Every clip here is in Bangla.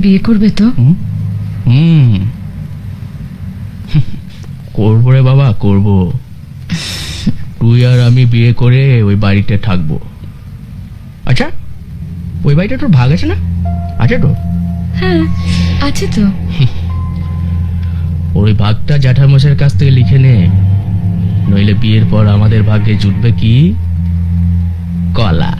বিয়ে করবে তো? করবো রে বাবা, করবো। তুই আর আমি বিয়ে করে ওই বাড়িতে থাকবো। আচ্ছা, ওই বাড়িটা তোর ভাগ আছে না? আছে তো? হ্যাঁ আছে তো। ওই ভাগটা জ্যাঠামশাইয়ের কাছ থেকে লিখে নে, নইলে বিয়ের পর আমাদের ভাগ্যে জুটবে কি? কলা।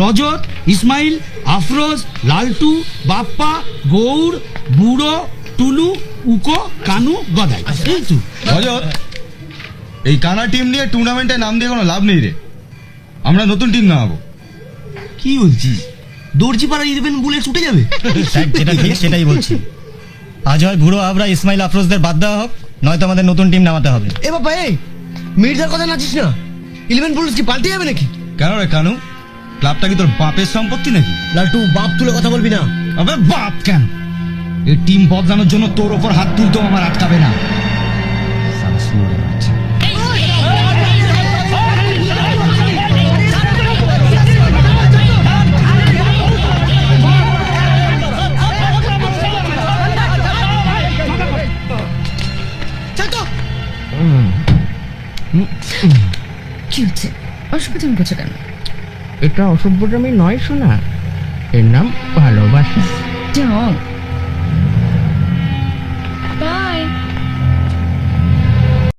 রজত, ইসমাইল, আফরোজ, লালটু, বাপ্পা, গৌর, বুড়ো, টুলু, উকো, কানু, গদাই। এই তো। রজত, এই কানা টিম নিয়ে টুর্নামেন্টে নাম দিয়ে কোনো লাভ নেই রে। আমরা নতুন টিম নামাবো। কি বলছিস? দর্জি পাড়া 11 বুলেট উঠে যাবে? যেটা ঠিক সেটাই বলছি। আজ হয় বুড়ো আবরা ইসমাইল আফরোজদের বাদ দেওয়া হোক, নয়তো আমাদের নতুন টিম নামাতে হবে। এ বাবা, এই মির্জার কথা নাচিস না। 11 বুলেট কি পাল্টে যাবে নাকি? কেন রে কানু, ক্লাবটা কি তোর বাপের সম্পত্তি নাকি? লালটু, বাপ তুলে কথা বলবি না। আবে বাপ কেন? এই টিম বদলানোর জন্য তোর ওপর হাত তুলতেও আমার আটকাবে না। কি হচ্ছে? অসুবিধা করছো কেন? এটা অসভ্যতামি নয় শোনা, এর নাম ভালোবাসা। যাও।